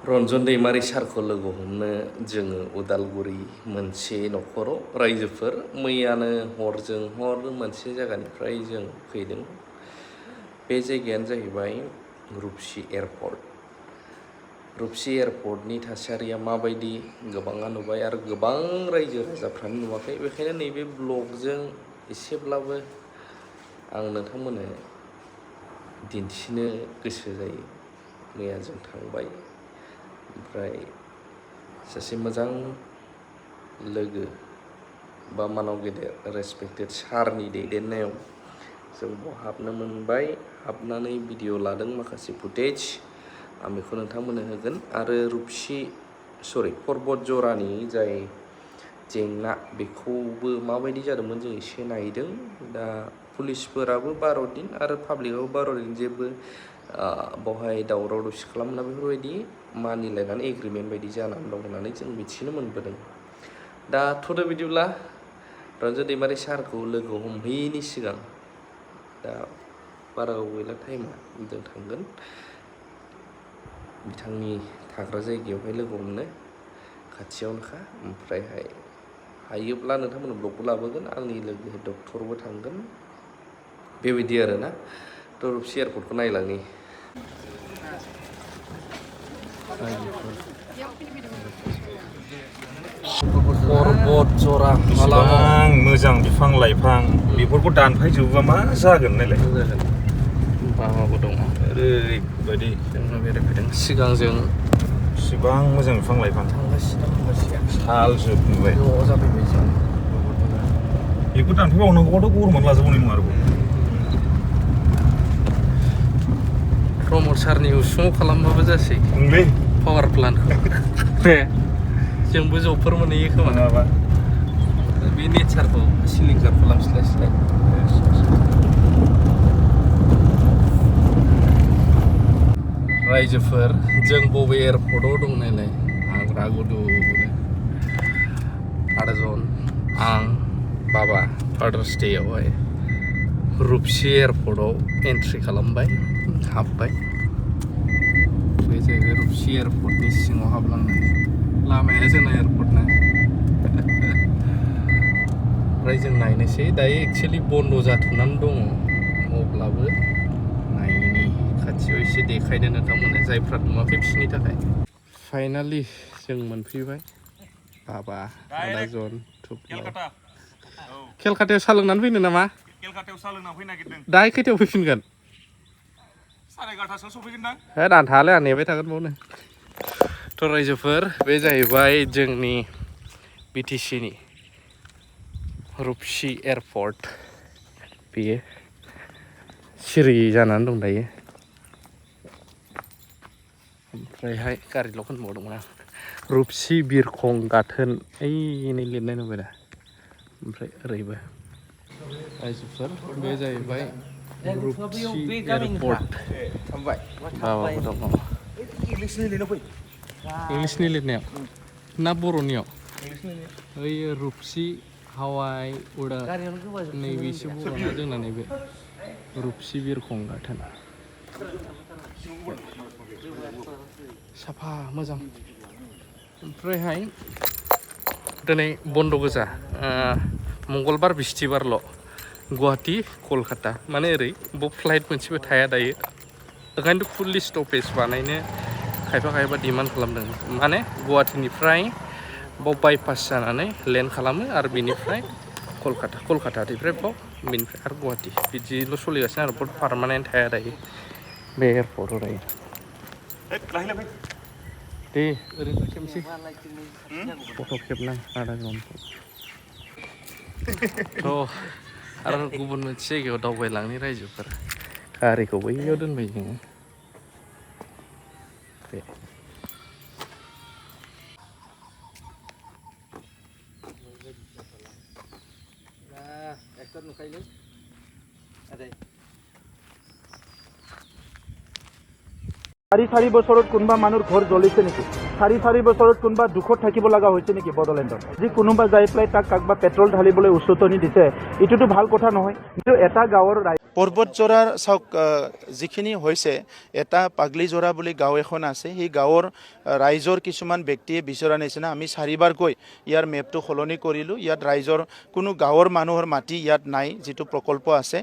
रन्जन दैमारि सारखौ लोगो हमनो जोङो उदालगुरि मोनसे न'खराव रायजोफोर मैयानो हरजों हर मोनसे जायगानिफ्राय जों फैदों। बे जायगायानो जाहैबाय रुपसि एयारपर्ट। रुपसि एयारपर्टनि थासारिया माबायदि गोबाङा नुबाय आरो गोबां रायजो राजाफ्रानो नुवाखै। बेखायनो नैबे ब्लगजों एसेब्लाबो आं नोंथांमोननो दिन्थिनो गोसो जायो। मैया जों थांबाय, ओमफ्राय सासे मोजां लोगो बा मानाव गेदेर रेसपेक्टेड सारनि दैदेननायाव जों बेयाव हाबनो मोनबाय। हाबनानै भिडिअ लादों, माखासे फुटेज आं बेखौ नोंथांमोननो होगोन। आरो पर्बतजरानि जाय जेंना बेखौबो माबायदि जादोंमोन जों एसे नायदों। दा पुलिसफोराबो 12 दिन आरो पाब्लिकआबो 12 दिन जेबो बेवहाय दावराव दावसि खालामना बेफोरबायदि मानिलायनानै एग्रिमेन्ट बायदि जानानै दं होननानै जों मिथिनो मोनबोदों। दा थ'दो बिदिब्ला रन्जन दैमारि सारखौ लोगो हमहैयैनि सिगां दा बारा गोबाव गैला टाइमा, जों थांगोन बिथांनि थाग्रा जायगायावहाय लोगो हमनो, खाथियावनोखा। ओमफ्रायहाय हायोब्ला नोंथांमोन ब्लगबो लाबोगोन, आंनि लोगो डक्टरबो थांगोन, बेबायदि आरोना। थ' रुपसि एयारपर्टखौ नायलांनि। पर्बतजरा बेसेबां मोजां बिफां लाइफां बेफोरखौ दानफायजोबोबा मा जागोन नायलाय। माबाबो दङ ओरैबायदि जोंनो बेरायफैदों। सिगां जों बेसेबां मोजां बिफां लाइफां थांगासिनो साल जोब नुबाय। ज' जाफैबाय जों। बेखौ दानफायबावनांगौबाथ' गरमानो लाजाबावनाय नङा आरोबाव। प्रमद सारनि उसुङाव खालामबाबो जासै नंलै पावार प्लान्टखौ। जोंबो जबफोर मोनहैयो खोमा। नङाबा बे नेचारखौ सिलिंखार खालामस्लायस्लाय। रायजोफोर, जों बबे एयारपर्टआव दं नायलाय, हाग्रा गुदुनो। 8 जन, आं, बाबा फादार्स डेआवहाय रुपसि एयारपर्टआव एन्ट्रि खालामबाय, हाबबाय। बे जाहैबाय रुपसि एयारपर्टनि सिङाव हाबलांनाय लामाया, जोंना एयारपर्टना। ओमफ्राय जों नायनोसै, दायो एक्सुवेलि बन्द' जाथ'नानै दङ, अब्लाबो नायनि खाथियाव एसे देखायनो नोंथांमोननो, जायफ्रा नुवाखै बिसोरनि थाखाय। फाइनालि जों मोनफैबाय। बाबा 8 जन थुप्लाव केलकातायाव साहा लोंनानै फैनो नामा? केलकातायाव साहा लोंना फैनो नागिरदों। दा खैथायाव फैफिनगोन? 11:30 सफैगोनदां। आं थाले, आं नेबाय थागोन बावनो। थ' रायजोफोर, बे जाहैबाय जोंनि BTCनि रुपसि एयारपर्ट। बेयो सिरि जानानै दं दायो। ओमफ्रायहाय गारिल' होनबावदोंमोन आं, रुपसि बिरखं गाथोन ओइनै लिरनाय नुबाय दा। ओमफ्राय ओरैबो रायजोफोर, बे जाहैबाय रुपसि एयारपर्ट। बाबाबो दङ। इंलिसनि लिरनायाव ना बर'नियाव? ओइ रुपसि हावाइ उडान नैबेसो बर'ना जोंना, नैबे रुपसि बिरखं गाथोन। साफा मोजां। ओमफ्रायहाय दिनै बन्द' गोजा, मंगलबार बिस्थिबारल'। गुवाहाटि कलकाता माने ओरै फ्लाइट मोनसेबो थाया दायो। ओंखायनोथ' फुललि स्टपेज बानायनो खायफा डिमान्ड खालामदों। माने गुवाहाटिनिफ्राय बाव बाइपास जानानै लेन्ड खालामो आरो बेनिफ्राय कलकातानिफ्राय बाव, बेनिफ्राय आरो गुवाहाटि, बिदिल' सोलिगासिनो आरो पारमानेन्ट थाया दायो बे एयारपर्टआव दायो। दे ओरैनो खेबनोसै फट' खेबनां 8 जनखौ। थ' आरो गुबुन मोनसे जायगायाव दावबायलांनि रायजोफोर, गारिखौ बैयाव दोनबाय जोङो। बे एक्टर नुखायोलै। চাৰি বছৰত কোনোবা মানুহৰ ঘৰ জ্বলিছে নেকি? চাৰি বছৰত কোনোবা দুখত থাকিব লগা হৈছে নেকি বড়োলেণ্ডত? যি কোনোবা যাই পেলাই তাক কাকবা পেট্ৰল ঢালিবলৈ উচতনি দিছে, এইটোতো ভাল কথা নহয়। কিন্তু এটা গাঁৱৰ পৰ্বতজোৰাৰ চাওক যিখিনি হৈছে, এটা পাগলিজোৰা বুলি গাঁও এখন আছে, সেই গাঁৱৰ ৰাইজৰ কিছুমান ব্যক্তিয়ে বিচৰা নিচিনা আমি 4বাৰকৈ ইয়াৰ মেপটো সলনি কৰিলোঁ। ইয়াত ৰাইজৰ কোনো গাঁৱৰ মানুহৰ মাটি ইয়াত নাই, যিটো প্ৰকল্প আছে।